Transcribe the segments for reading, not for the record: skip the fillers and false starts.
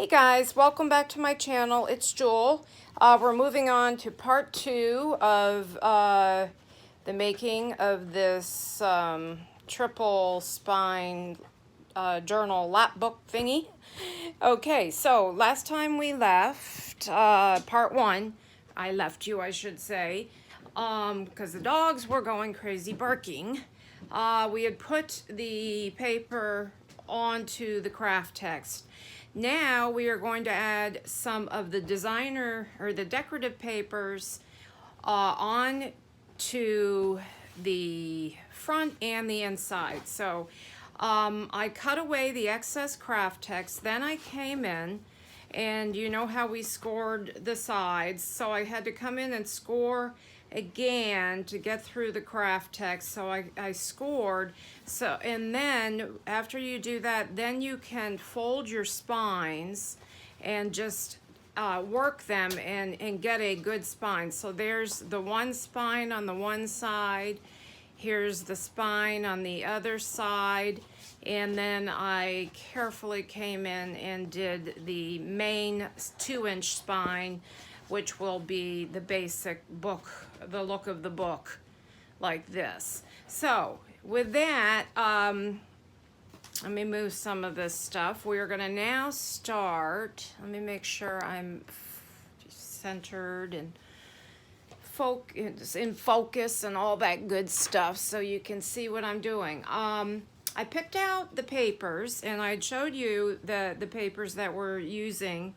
Hey guys, welcome back to my channel. It's Jewel. We're moving on to part 2 of the making of this triple spine journal lap book thingy. Okay, so last time we left, part 1, I left you I should say, because the dogs were going crazy barking. We had put the paper onto the craft text. Now we are going to add some of the designer or the decorative papers on to the front and the inside. So I cut away the excess craft text, then I came in, and you know how we scored the sides, so I had to come in and score again to get through the craft text. So I scored. So, and then after you do that, then you can fold your spines and just work them and get a good spine. So there's the one spine on the one side, here's the spine on the other side, and then I carefully came in and did the main 2-inch spine, which will be the basic book, the look of the book, like this. So with that, let me move some of this stuff. We are going to now start. Let me make sure I'm centered and in focus and all that good stuff so you can see what I'm doing. I picked out the papers, and I showed you the papers that we're using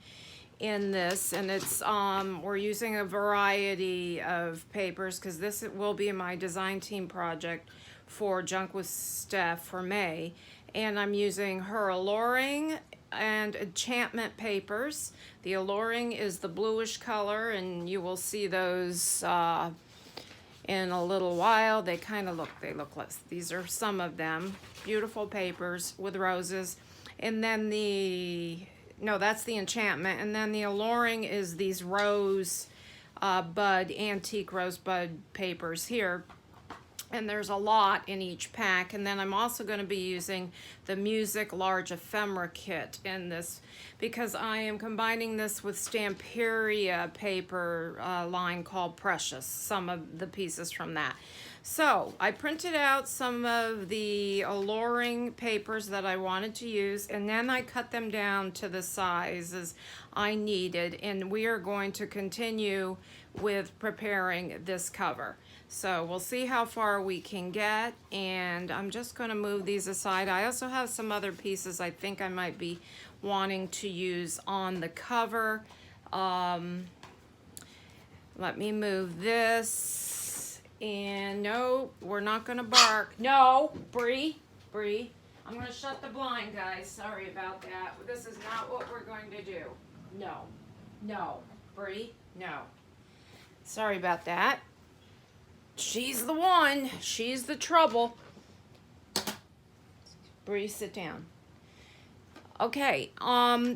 in this, and it's we're using a variety of papers because this will be my design team project for Junk with Steph for May, and I'm using her alluring and enchantment papers. The alluring is the bluish color, and you will see those in a little while. They kind of look, less. These are some of them. Beautiful papers with roses. And then no, that's the enchantment. And then the alluring is these rose bud, antique rosebud papers here. And there's a lot in each pack. And then I'm also going to be using the Music Large Ephemera Kit in this because I am combining this with Stamperia paper line called Precious, some of the pieces from that. So I printed out some of the alluring papers that I wanted to use, and then I cut them down to the sizes I needed, and we are going to continue with preparing this cover. So we'll see how far we can get, and I'm just going to move these aside. I also have some other pieces I think I might be wanting to use on the cover. Let me move this, and no, we're not going to bark. No, Bree, I'm going to shut the blind, guys. Sorry about that. This is not what we're going to do. No, Bree, no. Sorry about that. She's the one. She's the trouble. Bree, sit down. Okay,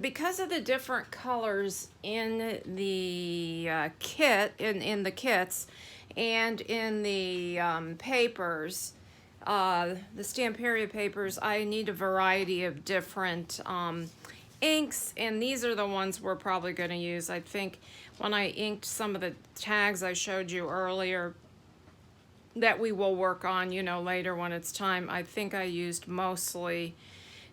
because of the different colors in the kit, in the kits, and in the papers, the Stamperia papers, I need a variety of different inks, and these are the ones we're probably going to use. I think when I inked some of the tags I showed you earlier, that we will work on, you know, later when it's time, I think I used mostly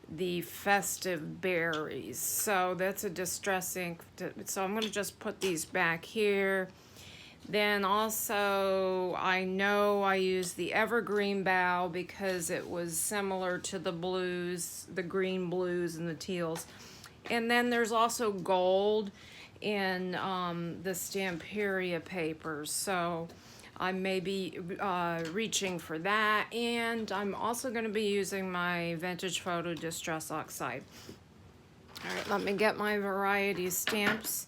the Festive Berries. So that's a distress ink. So I'm going to just put these back here. Then also, I know I used the Evergreen Bough because it was similar to the blues, the green blues and the teals. And then there's also gold in the Stamperia papers. So I may be reaching for that, and I'm also going to be using my Vintage Photo Distress Oxide. All right, let me get my variety stamps.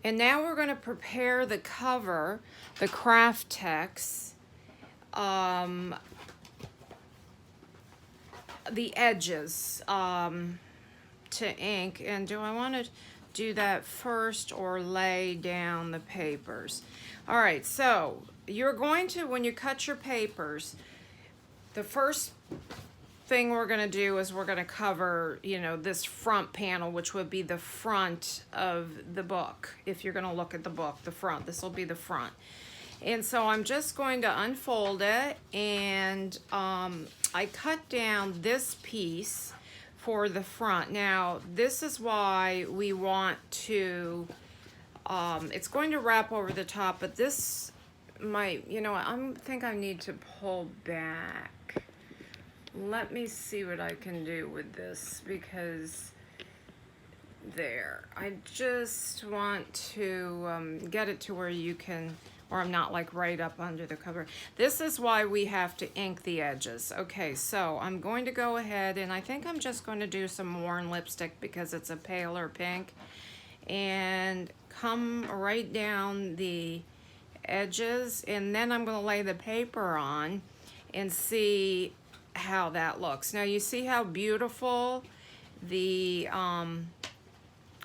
And now we're going to prepare the cover, the craft text, the edges to ink. And do I want to do that first or lay down the papers? All right, so you're going to, when you cut your papers, the first thing we're gonna do is we're gonna cover, you know, this front panel, which would be the front of the book. If you're gonna look at the book, the front, this will be the front. And so I'm just going to unfold it, and I cut down this piece for the front. Now, this is why we want to, it's going to wrap over the top, but this might, you know, I think I need to pull back. Let me see what I can do with this, because there, I just want to get it to where you can, or I'm not like right up under the cover. This is why we have to ink the edges. Okay, so I'm going to go ahead, and I think I'm just going to do some worn lipstick because it's a paler pink, and come right down the edges, and then I'm going to lay the paper on and see how that looks. Now you see how beautiful the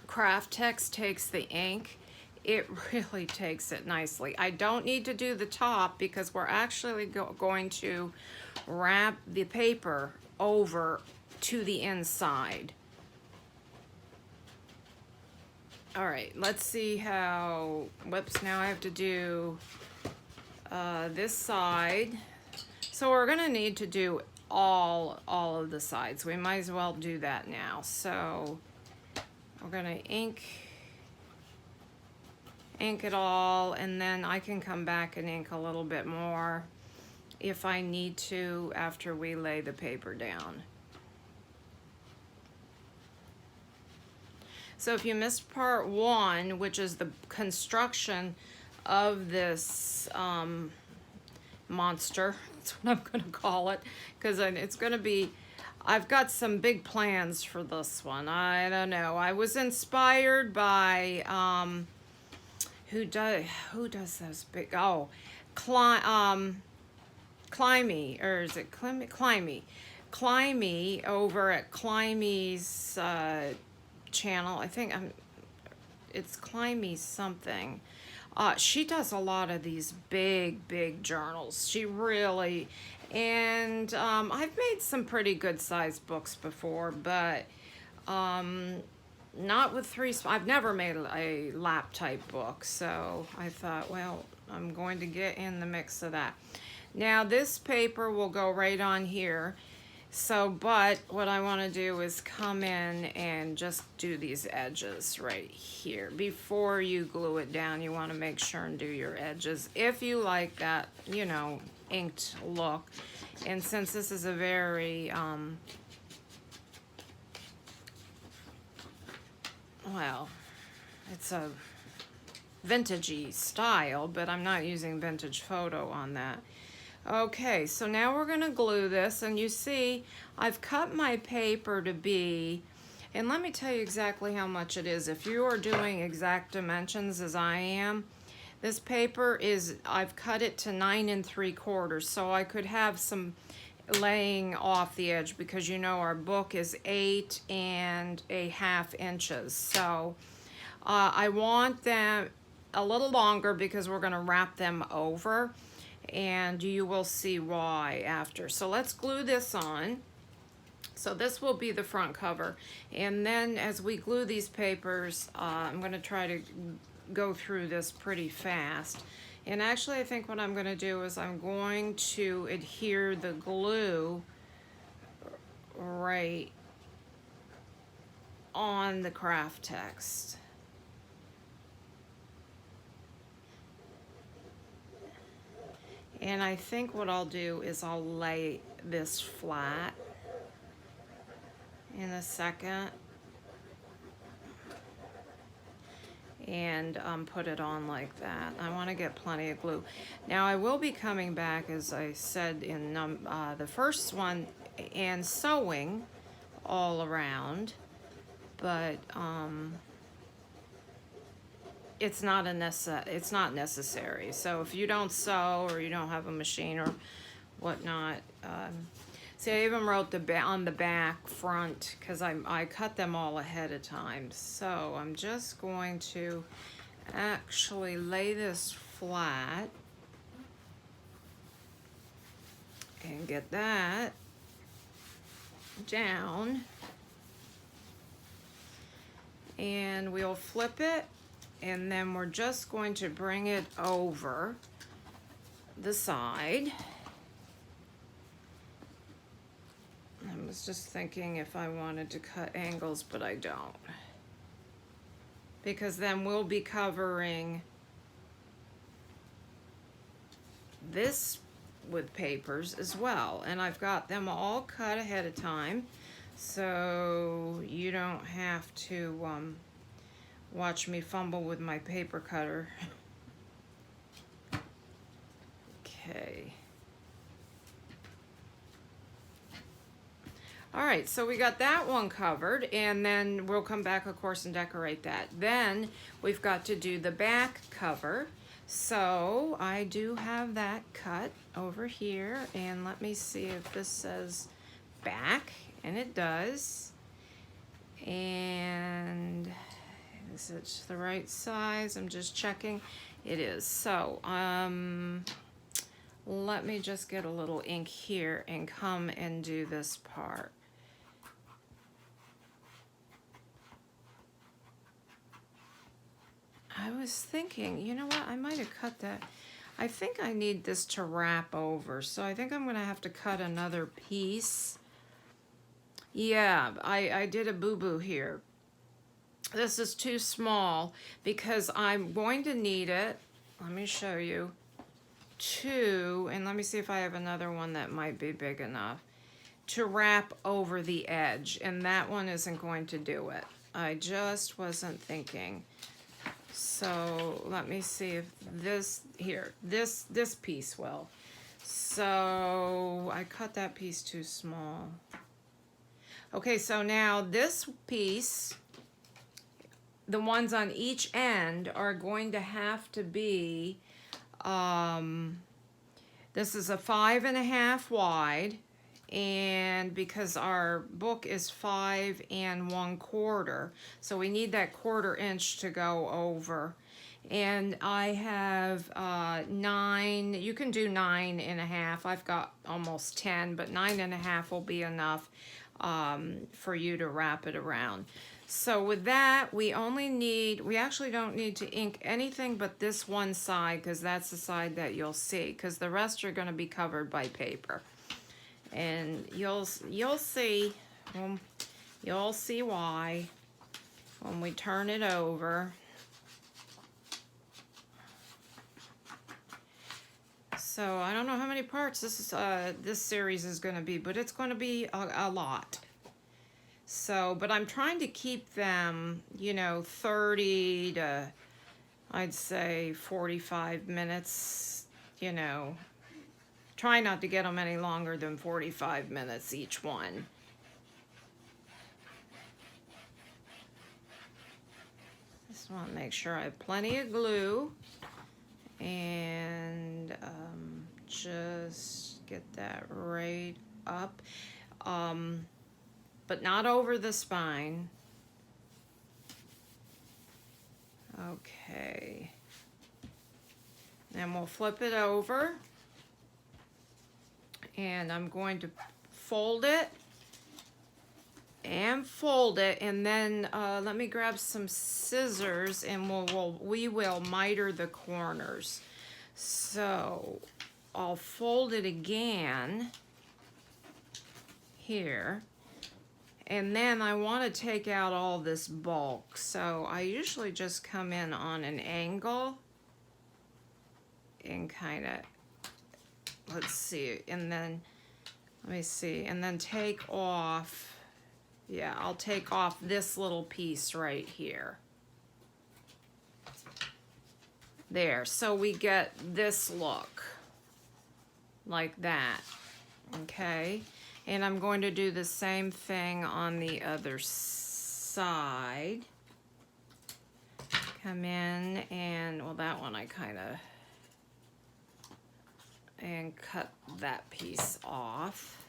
craft text takes the ink. It really takes it nicely. I don't need to do the top because we're actually going to wrap the paper over to the inside. All right, let's see how, whoops, now I have to do this side. So we're gonna need to do all of the sides. We might as well do that now. So we're gonna ink it all, and then I can come back and ink a little bit more if I need to after we lay the paper down. So if you missed part one, which is the construction of this monster, that's what I'm gonna call it, because it's gonna be, I've got some big plans for this one. I don't know, I was inspired by who does those big, oh, Climby, or is it Climby over at Climby's channel. I think it's Climby something. She does a lot of these big journals. She really, and I've made some pretty good sized books before, but not with I've never made a lap type book, so I thought, well, I'm going to get in the mix of that. Now this paper will go right on here. So, but what I want to do is come in and just do these edges right here. Before you glue it down, you want to make sure and do your edges if you like that, you know, inked look. And since this is a very, well, it's a vintagey style, but I'm not using vintage photo on that. Okay, so now we're gonna glue this, and you see I've cut my paper to be, and let me tell you exactly how much it is. If you are doing exact dimensions as I am, this paper is, I've cut it to 9 3/4, so I could have some laying off the edge, because you know our book is 8 1/2 inches. So I want them a little longer because we're gonna wrap them over, and you will see why after. So let's glue this on. So this will be the front cover, and then as we glue these papers, I'm going to try to go through this pretty fast. And actually I think what I'm going to do is I'm going to adhere the glue right on the craft text. And I think what I'll do is I'll lay this flat in a second and put it on like that. I want to get plenty of glue. Now I will be coming back, as I said in the first one, and sewing all around, but it's not necessary. So if you don't sew or you don't have a machine or whatnot, see, I even wrote on the back front, because I cut them all ahead of time. So I'm just going to actually lay this flat and get that. down, and we'll flip it, and then we're just going to bring it over the side. I was just thinking if I wanted to cut angles, but I don't, because then we'll be covering this with papers as well, and I've got them all cut ahead of time, so you don't have to watch me fumble with my paper cutter. Okay. All right, so we got that one covered, and then we'll come back, of course, and decorate that. Then we've got to do the back cover. So I do have that cut over here, and let me see if this says back, and it does. And is it the right size? I'm just checking. It is. So let me just get a little ink here and come and do this part. I was thinking, you know what, I might have cut that. I think I need this to wrap over, so I think I'm gonna have to cut another piece. Yeah, I did a boo-boo here. This is too small because I'm going to need it. Let me show you. And let me see if I have another one that might be big enough to wrap over the edge, and that one isn't going to do it. I just wasn't thinking. So let me see if this piece will. So I cut that piece too small. Okay, so now this piece, the ones on each end are going to have to be, this is a 5.5 wide, and because our book is 5 1/4, so we need that 1/4 inch to go over. And I have 9, you can do 9.5, I've got almost 10, but 9.5 will be enough for you to wrap it around. So with that, we actually don't need to ink anything but this one side, because that's the side that you'll see, because the rest are going to be covered by paper. And you'll see why when we turn it over. So I don't know how many parts this series is going to be, but it's going to be a lot. So, but I'm trying to keep them, 30 to, I'd say 45 minutes, Try not to get them any longer than 45 minutes each one. Just want to make sure I have plenty of glue, and just get that right up, but not over the spine. Okay. Then we'll flip it over. And I'm going to fold it, and then let me grab some scissors, and we will miter the corners. So I'll fold it again here, and then I want to take out all this bulk. So I usually just come in on an angle and kind of, let's see, and then, let me see, and then take off, yeah, I'll take off this little piece right here. There, so we get this look, like that, okay? And I'm going to do the same thing on the other side. Come in and, well, that one I kind of, and cut that piece off.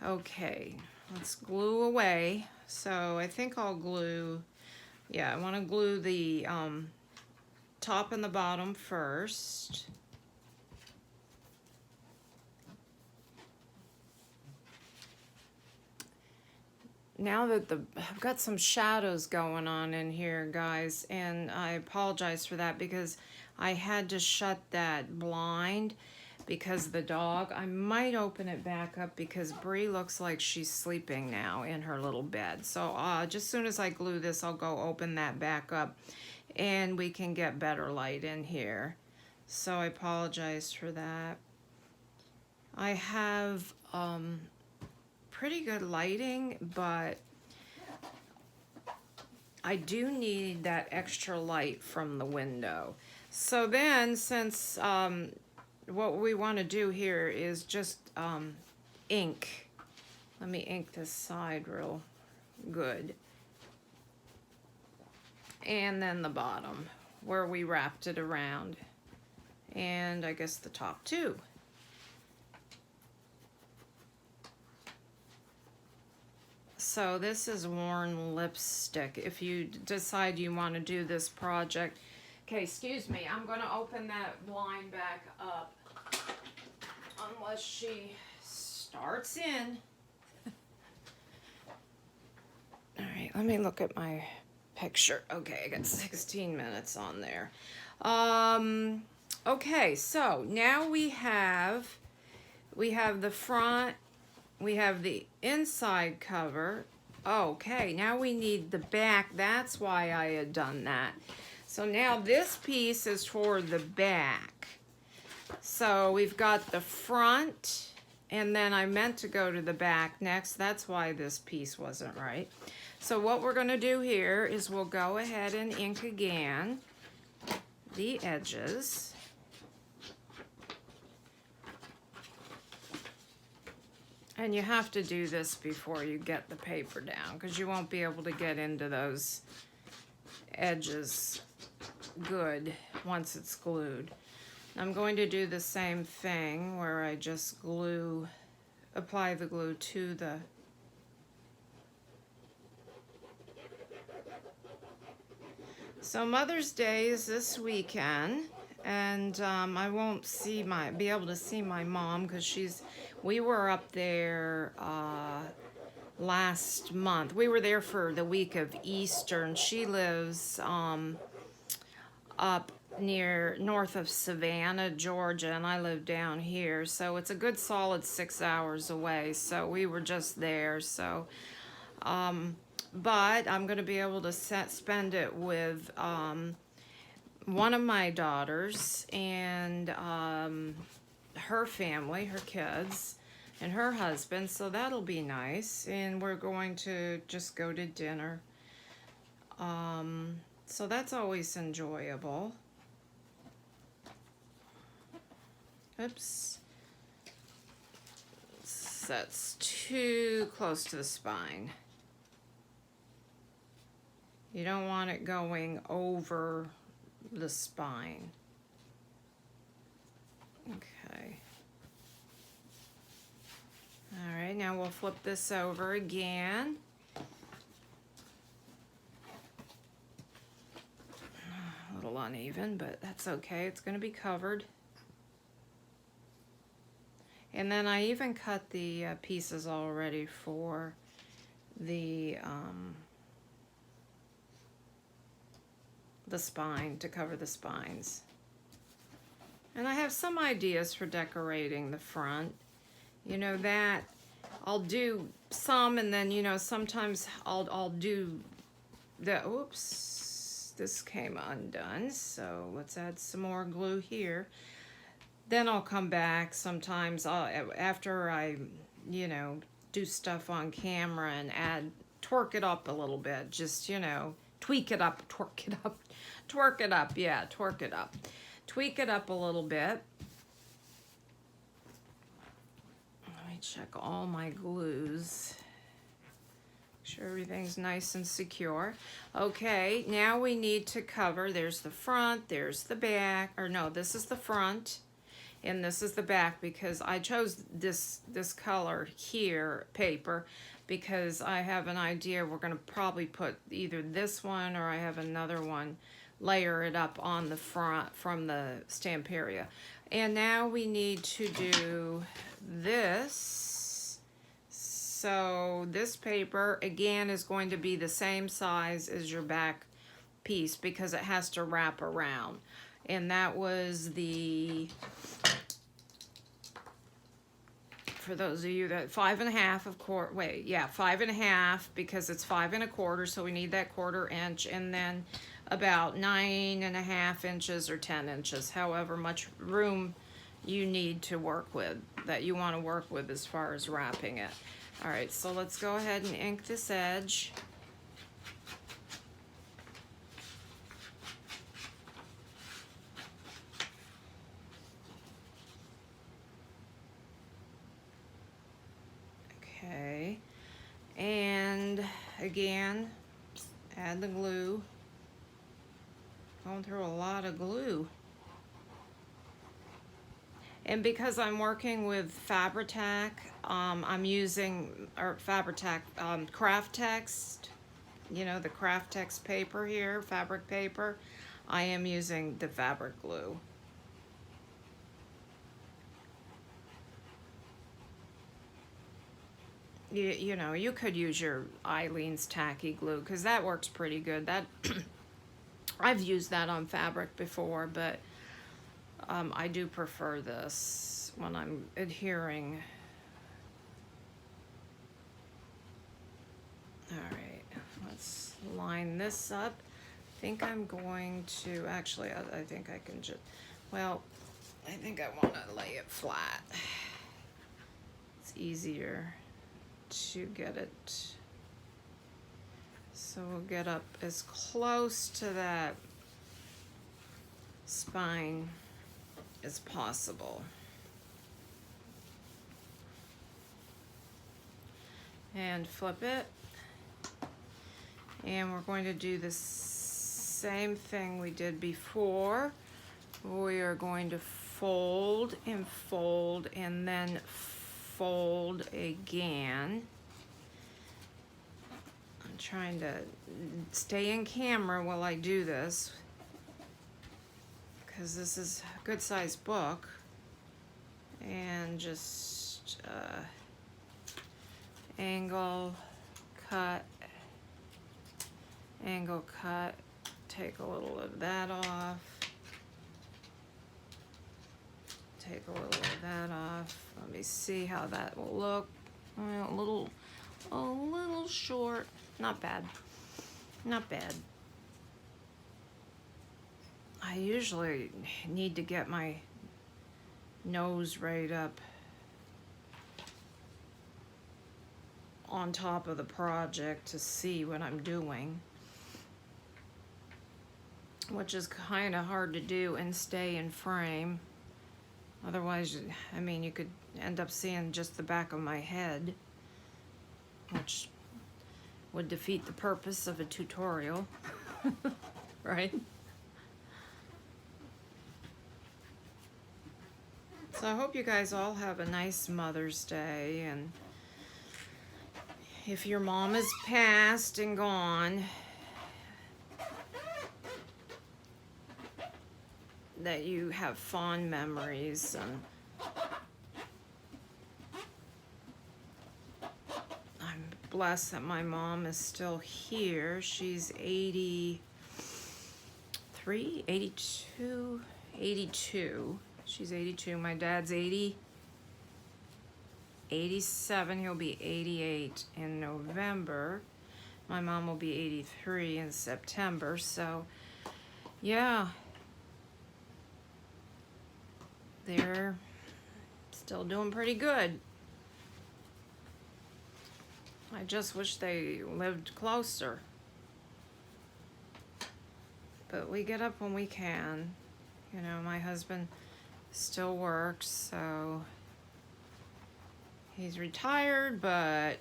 Okay, let's glue away. So I think I'll glue, yeah, I want to glue the top and the bottom first. now that I've got some shadows going on in here, guys, and I apologize for that because I had to shut that blind because of the dog. I might open it back up because Bree looks like she's sleeping now in her little bed. So just as soon as I glue this, I'll go open that back up and we can get better light in here. So I apologize for that. I have pretty good lighting, but I do need that extra light from the window. So then, since what we want to do here is just ink. Let me ink this side real good. And then the bottom, where we wrapped it around. And I guess the top too. So this is worn lipstick. If you decide you want to do this project. Okay, excuse me, I'm going to open that blind back up. Unless she starts in. All right, let me look at my picture. Okay, I got 16 minutes on there. Okay, so now we have the front. We have the inside cover. Okay, now we need the back. That's why I had done that. So now this piece is for the back. So we've got the front, and then I meant to go to the back next. That's why this piece wasn't right. So what we're going to do here is we'll go ahead and ink again the edges. And you have to do this before you get the paper down because you won't be able to get into those edges good once it's glued. I'm going to do the same thing where I just apply the glue to the So Mother's Day is this weekend, and I won't be able to see my mom because we were up there last month. We were there for the week of Easter, and she lives up north of Savannah, Georgia, and I live down here. So it's a good solid 6 hours away. So we were just there. So, but I'm going to be able to spend it with one of my daughters and her family, her kids, and her husband. So that'll be nice. And we're going to just go to dinner. So that's always enjoyable. Oops. That's too close to the spine. You don't want it going over the spine. Okay. All right, now we'll flip this over again. A little uneven, but that's okay. It's going to be covered. And then I even cut the pieces already for the spine, to cover the spines. And I have some ideas for decorating the front. You know, that I'll do some, and then, you know, sometimes I'll do the, oops, this came undone. So let's add some more glue here. Then I'll come back sometimes after I, you know, do stuff on camera and torque it up a little bit. Just, you know, tweak it up, torque it up, torque it up. Yeah, torque it up. Tweak it up a little bit. Let me check all my glues. Make sure everything's nice and secure. Okay, now we need to cover. There's the front, there's the back. Or no, this is the front. And this is the back because I chose this color here, paper, because I have an idea we're going to probably put either this one or I have another one, layer it up on the front from the Stamperia. And now we need to do this. so this paper again is going to be the same size as your back piece because it has to wrap around. And that was the, for those of you that 5.5 of course, wait, yeah, 5.5 because it's 5 1/4, so we need that 1/4 inch, and then about 9.5 inches or 10 inches, however much room you need to work with, that you want to work with as far as wrapping it. All right, so let's go ahead and ink this edge. Okay, and again, add the glue. Going through a lot of glue. And because I'm working with Fabri-Tac, I'm using, or Fabri-Tac, Craft Text, you know, the Craft Text paper here, fabric paper. I am using the fabric glue. You know, you could use your Eileen's tacky glue because that works pretty good. That I've used that on fabric before, but I do prefer this when I'm adhering. All right, let's line this up. I think I'm going to, actually, I think I can just, well, I think I want to lay it flat. It's easier to get it. So we'll get up as close to that spine as possible. And flip it. And we're going to do the same thing we did before. We are going to fold and fold and then fold again. I'm trying to stay in camera while I do this because this is a good sized book, and just angle, cut, take a little of that off, take a little of that off. Let me see how that will look. A little short. Not bad. Not bad. I usually need to get my nose right up on top of the project to see what I'm doing, which is kind of hard to do and stay in frame. Otherwise, I mean, you could end up seeing just the back of my head, which would defeat the purpose of a tutorial, right? So I hope you guys all have a nice Mother's Day, and if your mom is passed and gone, that you have fond memories. And I'm blessed that my mom is still here. She's 83, 82, 82. She's 82. My dad's 80, 87. He'll be 88 in November. My mom will be 83 in September. So, yeah. They're still doing pretty good. I just wish they lived closer. But we get up when we can. You know, my husband still works, so he's retired, but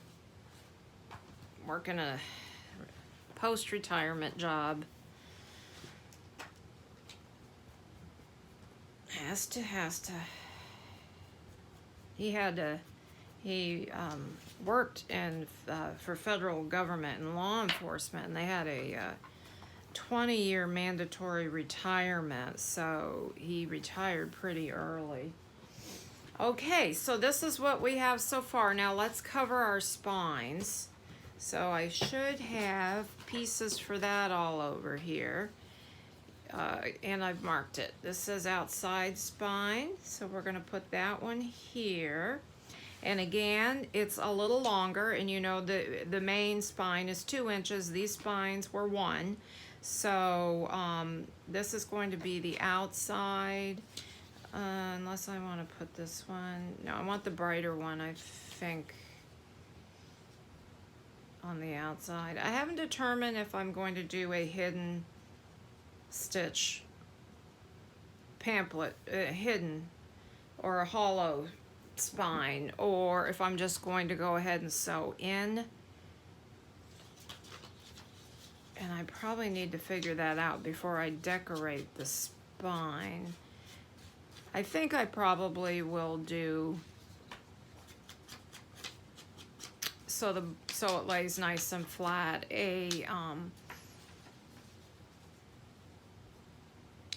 working a post-retirement job. Has to. He worked in for federal government and law enforcement, and they had a 20-year mandatory retirement, so he retired pretty early. Okay, so this is what we have so far. Now let's cover our spines. So I should have pieces for that all over here. And I've marked it. This says outside spine, so we're going to put that one here. And again, it's a little longer, and you know the main spine is 2 inches. These spines were 1. So this is going to be the outside, unless I want to put this one. No, I want the brighter one, I think, on the outside. I haven't determined if I'm going to do a hidden stitch pamphlet, hidden, or a hollow spine, or if I'm just going to go ahead and sew in. And I probably need to figure that out before I decorate the spine. I think I probably will do so it lays nice and flat, a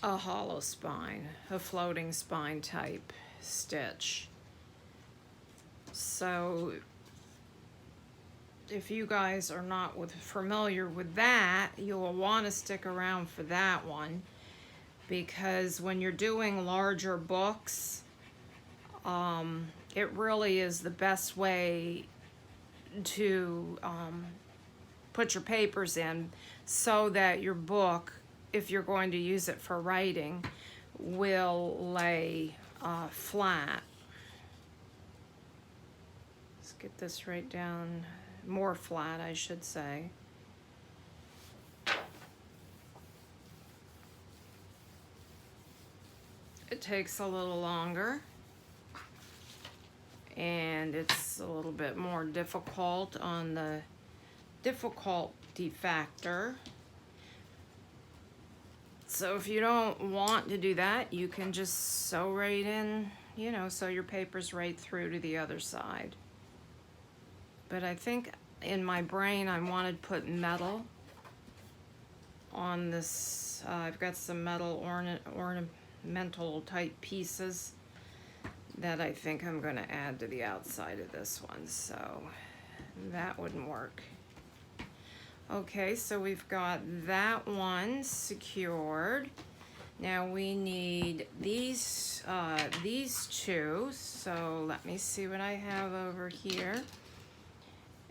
hollow spine, a floating spine type stitch. So if you guys are not familiar with that, you'll want to stick around for that one, because when you're doing larger books, it really is the best way to put your papers in, so that your book, if you're going to use it for writing, will lay flat. Let's get this right down, more flat, I should say. It takes a little longer, and it's a little bit more difficult on the difficulty factor. So if you don't want to do that, you can just sew right in, you know, sew your papers right through to the other side. But I think in my brain I wanted to put metal on this. I've got some metal ornamental type pieces that I think I'm going to add to the outside of this one, so that wouldn't work. Okay, so we've got that one secured. Now we need these two, so let me see what I have over here.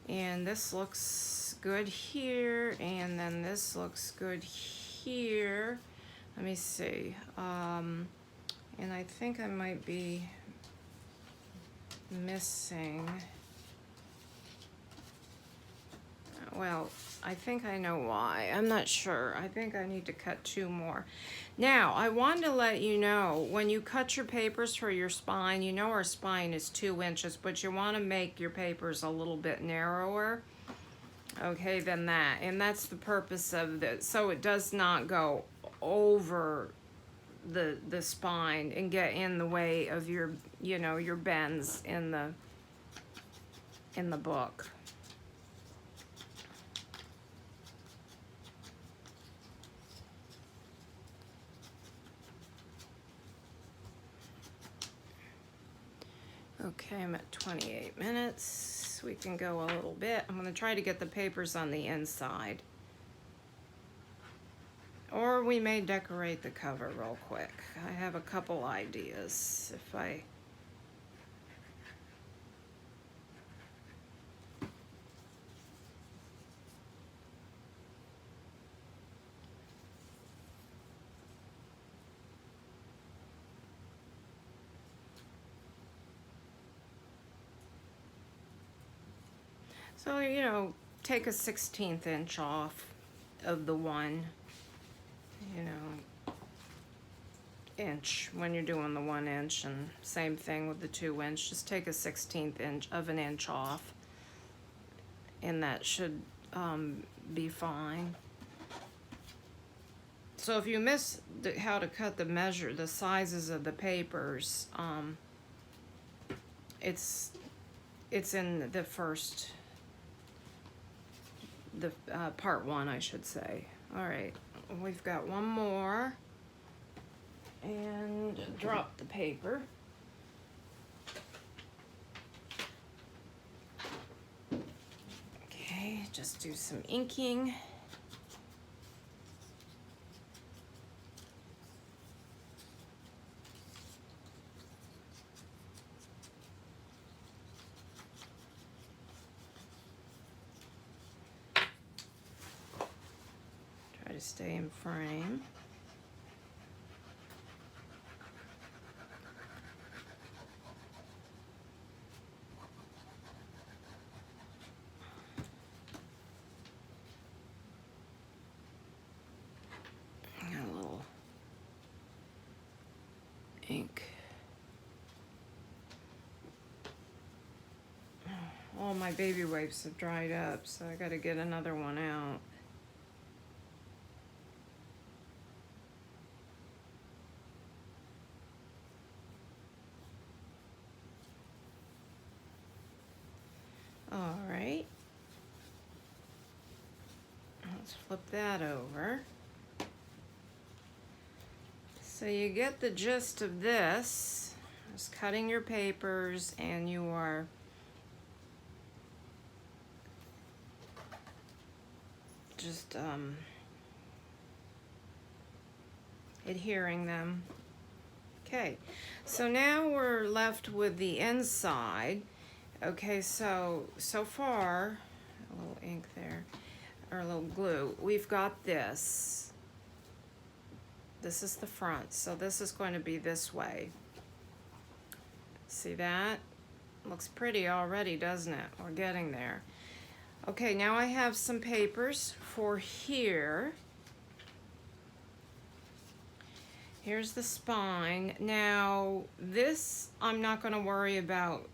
And this looks good here, and then this looks good here. Let me see. And I think I might be missing, well, I think I know why. I'm not sure. I think I need to cut 2 more. Now, I wanted to let you know, when you cut your papers for your spine, you know our spine is 2 inches, but you want to make your papers a little bit narrower, okay, than that. And that's the purpose of this, so it does not go over the spine and get in the way of your, you know, your bends in the book. Okay, I'm at 28 minutes. We can go a little bit. I'm going to try to get the papers on the inside. Or we may decorate the cover real quick. I have a couple ideas. If I... So, you know, take a 1/16 inch off of the 1, you know, inch when you're doing the 1 inch, and same thing with the 2 inch. Just take a 1/16 inch of an inch off, and that should be fine. So if you miss how to cut the sizes of the papers, it's in the first, part 1, I should say. All right, we've got one more, and drop the paper. just do some inking. Try to stay in frame. Ink. All my baby wipes have dried up, so I gotta get another one out. All right. Let's flip that over. So you get the gist of this. Just cutting your papers, and you are just adhering them. Okay, so now we're left with the inside. Okay, so far, a little ink there, or a little glue. We've got this. This is the front, so this is going to be this way. See that? Looks pretty already, doesn't it? We're getting there. Okay, now I have some papers for here. Here's the spine. Now, this I'm not going to worry about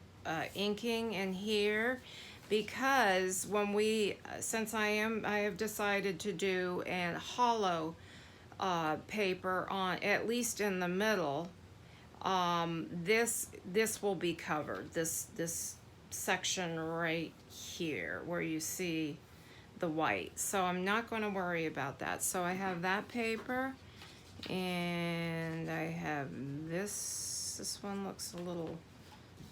inking in here, because when since I have decided to do a hollow paper on, at least in the middle, this will be covered. This section right here where you see the white. So I'm not going to worry about that. So I have that paper, and I have this. This one looks a little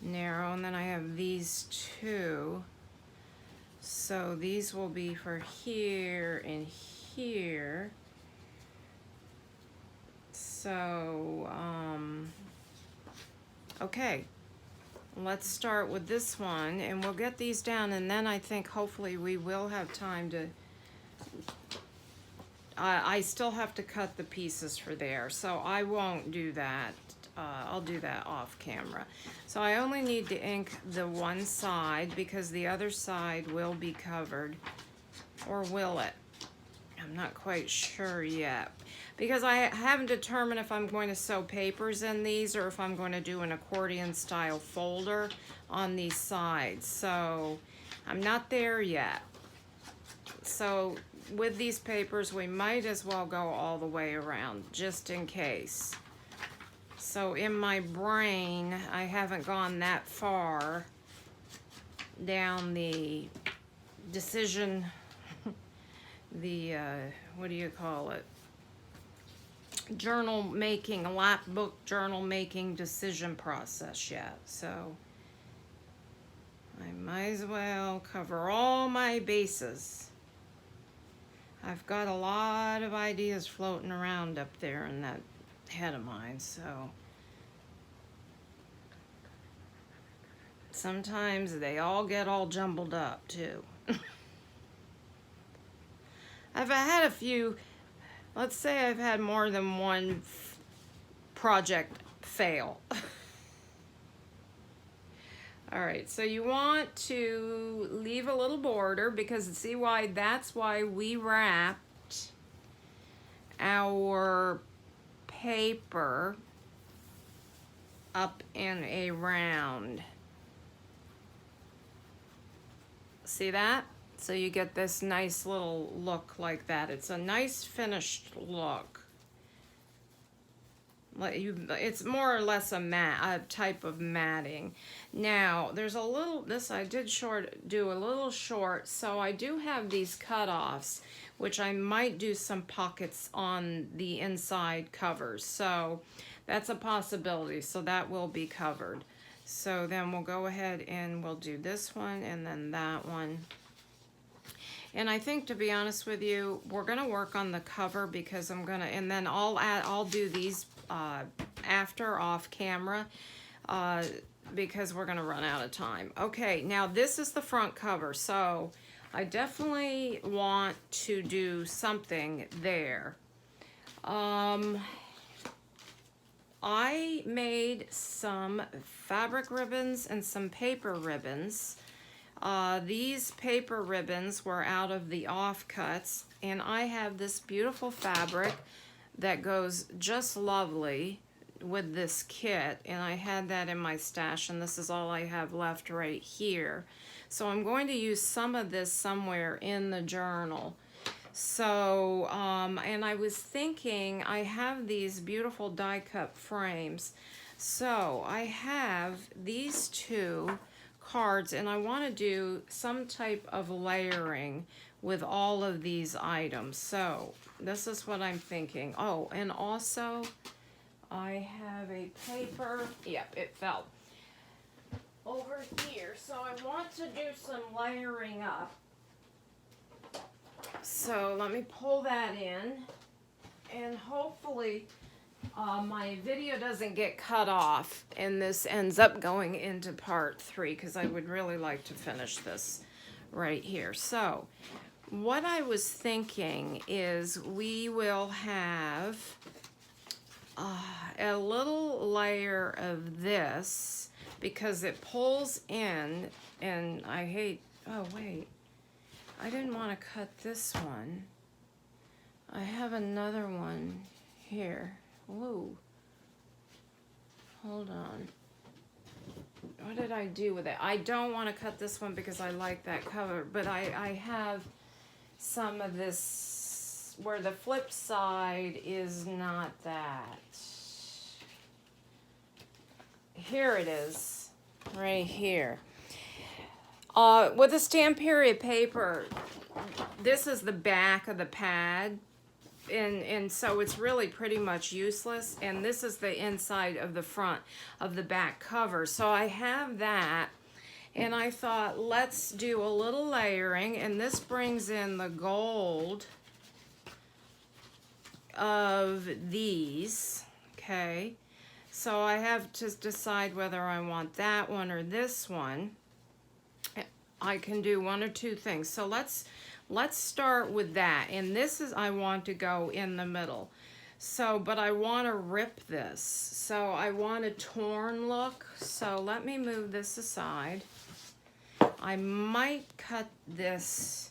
narrow, and then I have these two. So these will be for here and here. So, okay, let's start with this one, and we'll get these down, and then I think hopefully we will have time to, I still have to cut the pieces for there, so I won't do that. I'll do that off camera. So I only need to ink the one side, because the other side will be covered, or will it? I'm not quite sure yet, because I haven't determined if I'm going to sew papers in these or if I'm going to do an accordion style folder on these sides. So I'm not there yet. So with these papers, we might as well go all the way around, just in case. So in my brain, I haven't gone that far down the decision, the, what do you call it? Journal making, a lap book journal making decision process yet. So I might as well cover all my bases. I've got a lot of ideas floating around up there in that head of mine, so sometimes they all get all jumbled up too. I've had a few, let's say I've had more than one project fail. All right, so you want to leave a little border, because see why, that's why we wrapped our paper up in a round. See that? So you get this nice little look like that. It's a nice finished look. It's more or less a type of matting. Now, there's a little, this I did do a little short, so I do have these cutoffs, which I might do some pockets on the inside covers. So that's a possibility, so that will be covered. So then we'll go ahead and we'll do this one and then that one. And I think, to be honest with you, we're gonna work on the cover because and then I'll do these after off camera because we're gonna run out of time. Okay, now this is the front cover, so I definitely want to do something there. I made some fabric ribbons and some paper ribbons. These paper ribbons were out of the offcuts, and I have this beautiful fabric that goes just lovely with this kit, and I had that in my stash, and this is all I have left right here. So I'm going to use some of this somewhere in the journal. So, and I was thinking, I have these beautiful die cut frames. So I have these two cards, and I want to do some type of layering with all of these items. So this is what I'm thinking. Oh, and also I have a paper, yep, it fell over here. So I want to do some layering up. So let me pull that in, and hopefully my video doesn't get cut off and this ends up going into part 3, because I would really like to finish this right here. So what I was thinking is we will have a little layer of this because it pulls in, and I hate, oh wait, I didn't want to cut this one. I have another one here. Whoa. Hold on. What did I do with it? I don't want to cut this one because I like that cover, but I have some of this where the flip side is not that. Here it is, right here. With the Stamperia paper, this is the back of the pad, and so it's really pretty much useless, and this is the inside of the front of the back cover. So I have that, and I thought, let's do a little layering, and this brings in the gold of these, okay? So I have to decide whether I want that one or this one. I can do one or two things. So let's start with that. And this is, I want to go in the middle. So, but I want to rip this. So I want a torn look. So let me move this aside. I might cut this.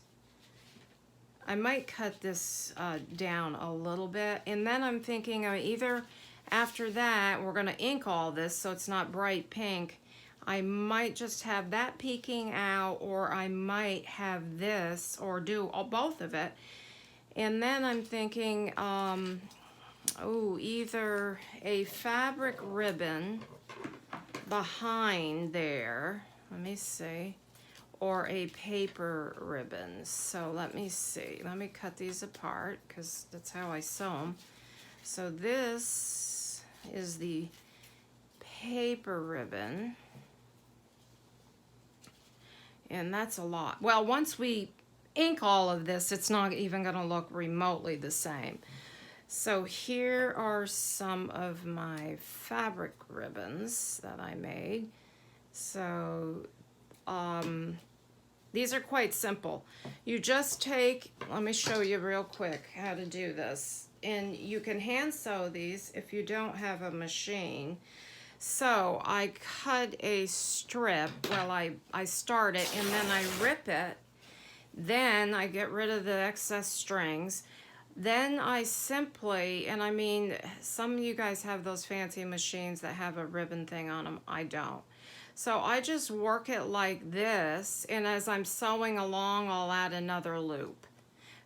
Down a little bit. And then I'm thinking either after that, we're going to ink all this so it's not bright pink. I might just have that peeking out, or I might have this, or do both of it. And then I'm thinking, either a fabric ribbon behind there, let me see, or a paper ribbon. So let me see, let me cut these apart because that's how I sew them. So this is the paper ribbon. And that's a lot. Well, once we ink all of this, it's not even going to look remotely the same. So here are some of my fabric ribbons that I made. So these are quite simple. You just take, let me show you real quick how to do this. And you can hand sew these if you don't have a machine. So I cut a strip, well I start it and then I rip it, then I get rid of the excess strings, then I simply, and I mean some of you guys have those fancy machines that have a ribbon thing on them, I don't. So I just work it like this, and as I'm sewing along I'll add another loop,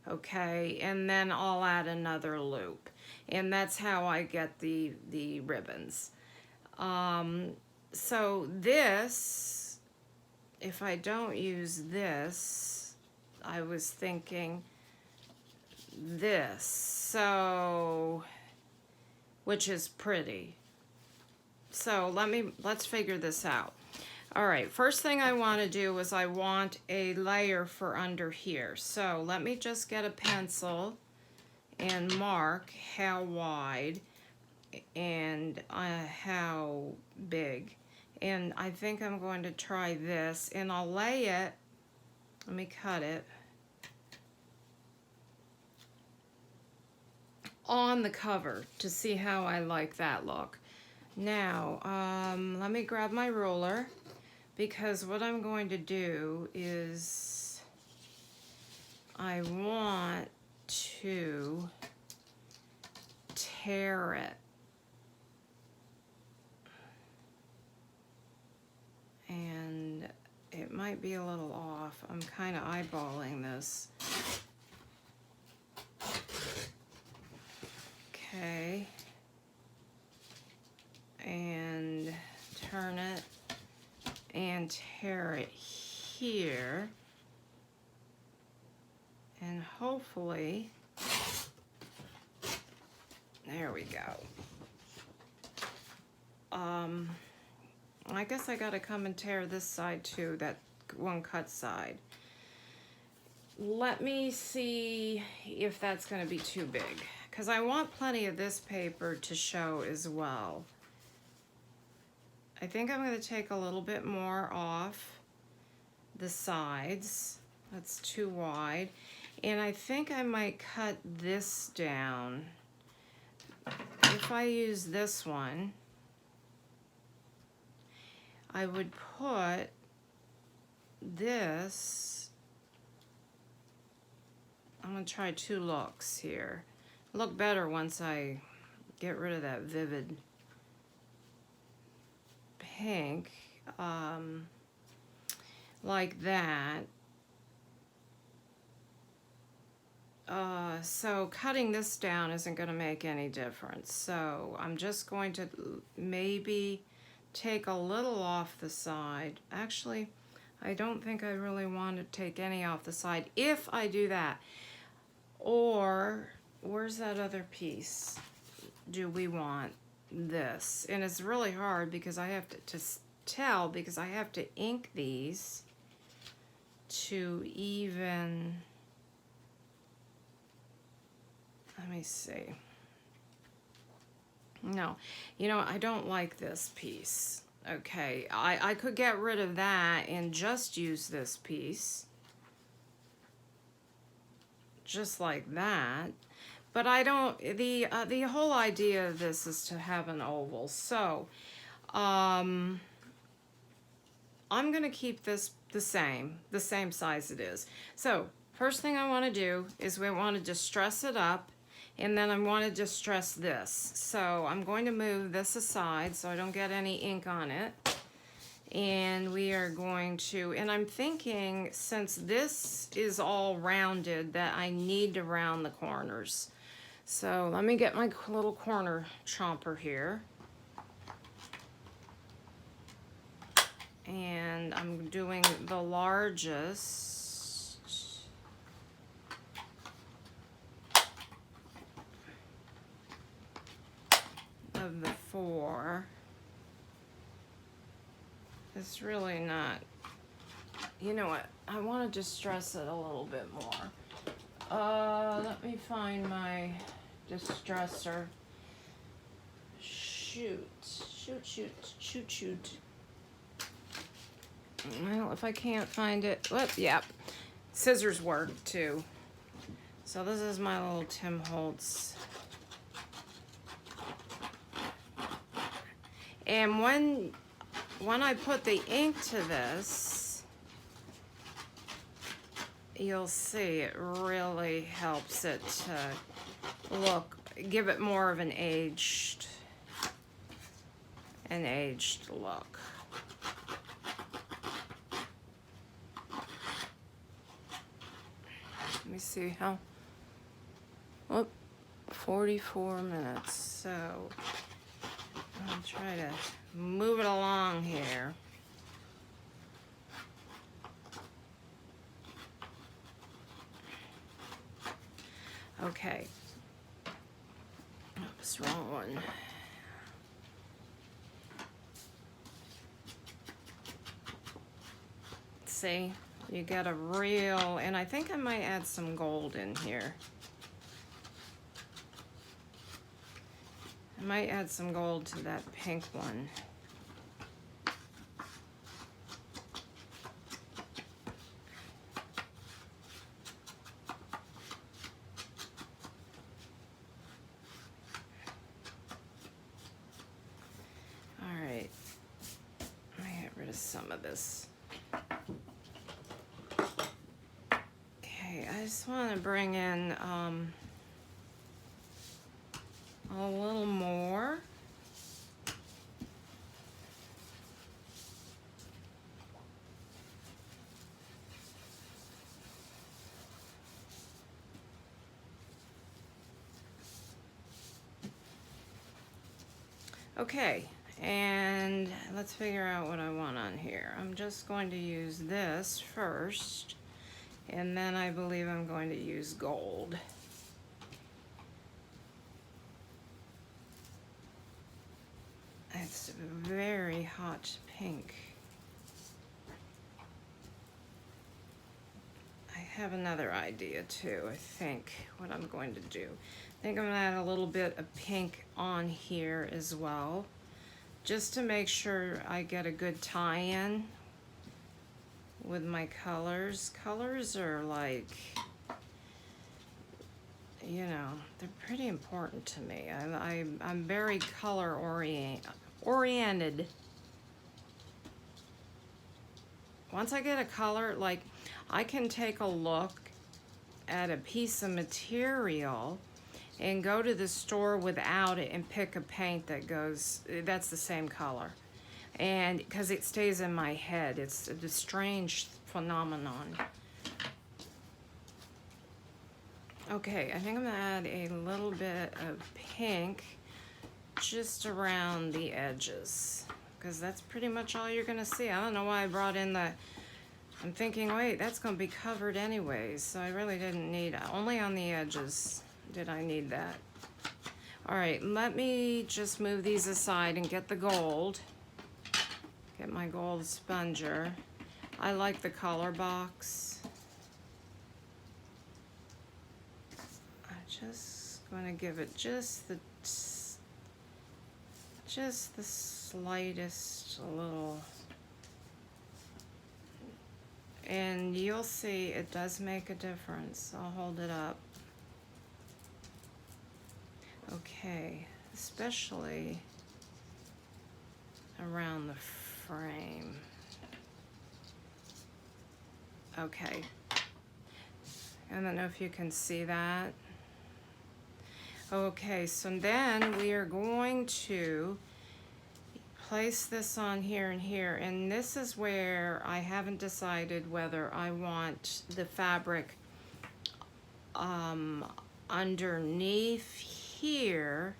okay, and then I'll add another loop, and that's how I get the ribbons. So this, if I don't use this, I was thinking this, so, which is pretty. So let's figure this out. All right, first thing I want to do is I want a layer for under here. So let me just get a pencil and mark how wide and how big. And I think I'm going to try this, and I'll lay it, let me cut it, on the cover to see how I like that look. Now, let me grab my ruler, because what I'm going to do is I want to tear it. And it might be a little off. I'm kind of eyeballing this. Okay. And turn it and tear it here. And hopefully, there we go. I guess I gotta come and tear this side too, that one cut side. Let me see if that's gonna be too big, because I want plenty of this paper to show as well. I think I'm gonna take a little bit more off the sides. That's too wide. And I think I might cut this down. If I use this one, I would put this, I'm gonna try two looks here. Look better once I get rid of that vivid pink, like that. So cutting this down isn't gonna make any difference. So I'm just going to maybe take a little off the side. Actually, I don't think I really want to take any off the side if I do that. Or, where's that other piece? Do we want this? And it's really hard because I have to tell, because I have to ink these to even, let me see. No, you know, I don't like this piece. Okay, I could get rid of that and just use this piece. Just like that. But I don't, the whole idea of this is to have an oval. So, I'm gonna keep this the same size it is. So, first thing I wanna do is we wanna distress it up, and then I want to distress this. So I'm going to move this aside so I don't get any ink on it. And we are going to, and I'm thinking, since this is all rounded, that I need to round the corners. So let me get my little corner chomper here. And I'm doing the largest of the four. It's really not, you know what, I want to distress it a little bit more. Let me find my distressor. Shoot. Well, if I can't find it, whoop, yep. Scissors work too. So this is my little Tim Holtz. And when I put the ink to this, you'll see it really helps it to look, give it more of an aged look. Let me see how, whoop, 44 minutes, so I'll try to move it along here. Okay. Oops, wrong one. see? You get a real, and I think I might add some gold in here. I might add some gold to that pink one. All right, let me get rid of some of this. Okay, I just want to bring in a little more. Okay, and let's figure out what I want on here. I'm just going to use this first, and then I believe I'm going to use gold. It's a very hot pink. I have another idea too, I think, what I'm going to do. I think I'm gonna add a little bit of pink on here as well, just to make sure I get a good tie-in with my colors. Colors are like, you know, they're pretty important to me. I'm very color oriented. Once I get a color, like I can take a look at a piece of material and go to the store without it and pick a paint that goes, that's the same color. And because it stays in my head, it's a strange phenomenon. Okay, I think I'm gonna add a little bit of pink just around the edges, because that's pretty much all you're gonna see. I don't know why I brought in the, I'm thinking, wait, that's gonna be covered anyways, so I really didn't need, only on the edges did I need that. All right, let me just move these aside and get the gold. Get my gold sponger. I like the color box. I'm just gonna give it just the slightest little, and you'll see it does make a difference. I'll hold it up. Okay, especially around the frame. Okay, I don't know if you can see that. Okay, so then we are going to place this on here and here, and this is where I haven't decided whether I want the fabric underneath here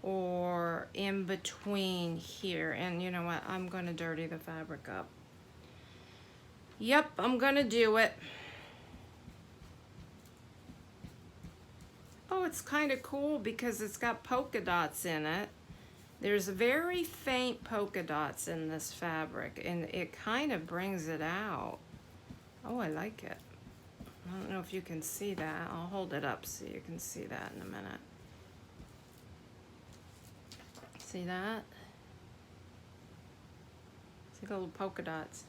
or in between here. And you know what, I'm gonna dirty the fabric up. Yep, I'm gonna do it. Oh, it's kind of cool because it's got polka dots in it. There's very faint polka dots in this fabric, and it kind of brings it out. Oh, I like it. I don't know if you can see that. I'll hold it up so you can see that in a minute. See that? See the little polka dots?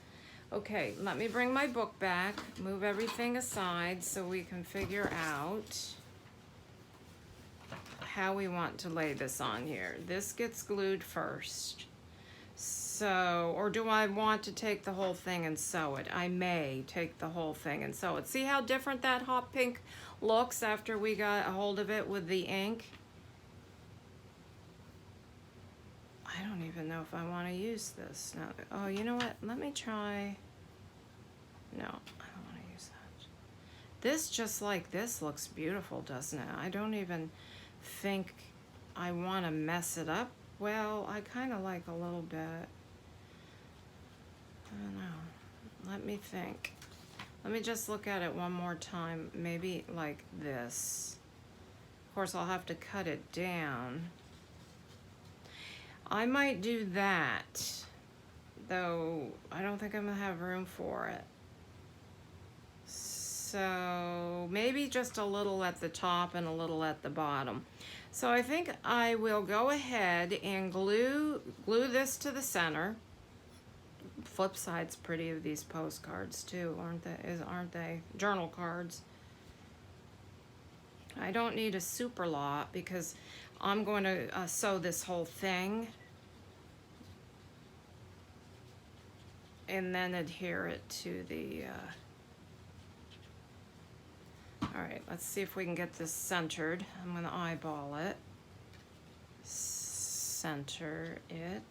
Okay, let me bring my book back, move everything aside so we can figure out how we want to lay this on here. This gets glued first. So, or do I want to take the whole thing and sew it? I may take the whole thing and sew it. See how different that hot pink looks after we got a hold of it with the ink? I don't even know if I want to use this. No. Oh, you know what? Let me try. No, I don't want to use that. This, just like this, looks beautiful, doesn't it? I don't even think I want to mess it up. Well, I kind of like a little bit. I don't know. Let me think. Let me just look at it one more time. Maybe like this. Of course, I'll have to cut it down. I might do that though I don't think I'm gonna have room for it. So maybe just a little at the top and a little at the bottom. So I think I will go ahead and glue this to the center. Flip side's pretty of these postcards too, aren't they? Journal cards. I don't need a super lot because I'm going to sew this whole thing and then adhere it to the all right, let's see if we can get this centered. I'm going to eyeball it. Center it.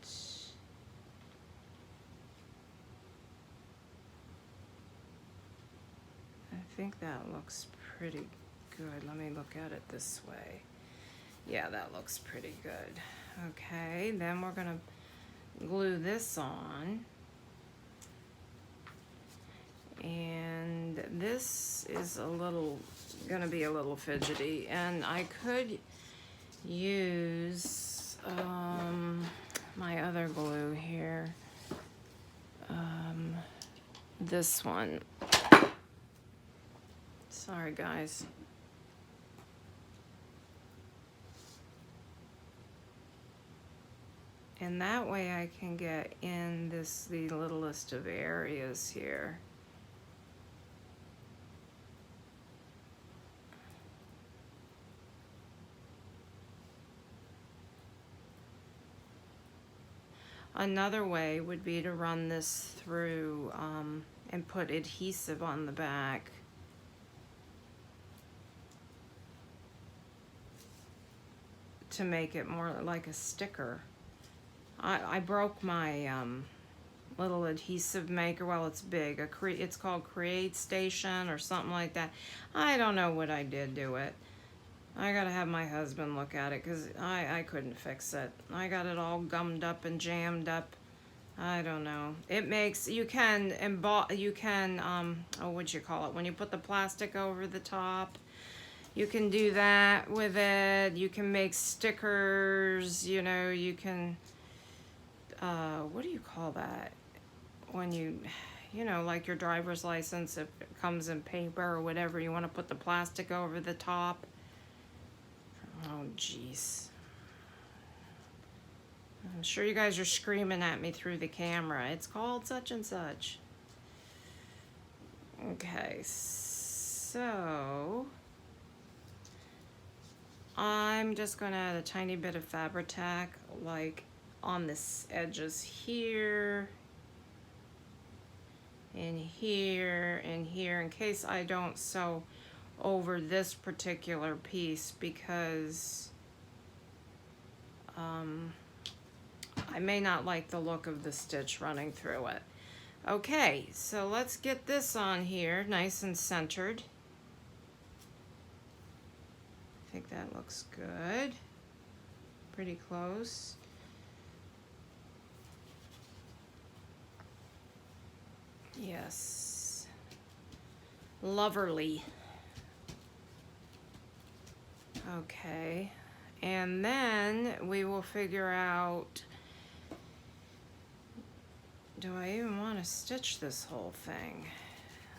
I think that looks pretty good. Let me look at it this way. Yeah, that looks pretty good. Okay, then we're going to glue this on. And this is gonna be a little fidgety, and I could use my other glue here, this one. Sorry guys. And that way I can get in the littlest of areas here. Another way would be to run this through and put adhesive on the back. To make it more like a sticker. I broke my little adhesive maker. Well, it's big. It's called Create Station or something like that. I don't know what I did to it. I gotta have my husband look at it because I couldn't fix it. I got it all gummed up and jammed up. I don't know. It makes, you can oh, what'd you call it? When you put the plastic over the top, you can do that with it. You can make stickers, you know, you can, what do you call that? When you know, like your driver's license, if it comes in paper or whatever, you want to put the plastic over the top. Oh, jeez. I'm sure you guys are screaming at me through the camera. It's called such and such. Okay, so I'm just going to add a tiny bit of Fabri-Tac, like on the edges here, and here, and here, in case I don't sew over this particular piece, because I may not like the look of the stitch running through it. Okay, so let's get this on here nice and centered. I think that looks good. Pretty close. Yes. Loverly. Okay, and then we will figure out, do I even want to stitch this whole thing?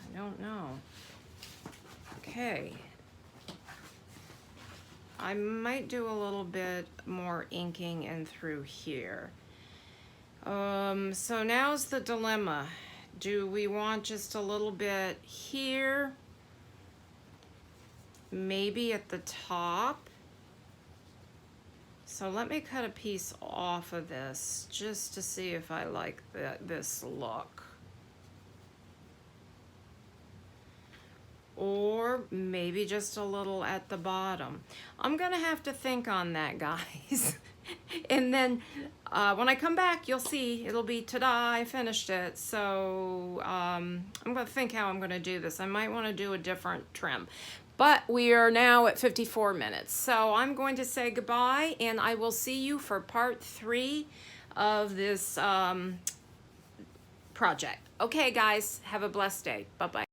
I don't know. Okay. I might do a little bit more inking in through here. So now's the dilemma. Do we want just a little bit here? Maybe at the top. So let me cut a piece off of this just to see if I like this look. Or maybe just a little at the bottom. I'm gonna have to think on that, guys. And then when I come back, you'll see it'll be ta-da, I finished it. So I'm gonna think how I'm gonna do this. I might wanna do a different trim. But we are now at 54 minutes. So I'm going to say goodbye, and I will see you for part 3 of this project. Okay, guys, have a blessed day. Bye-bye.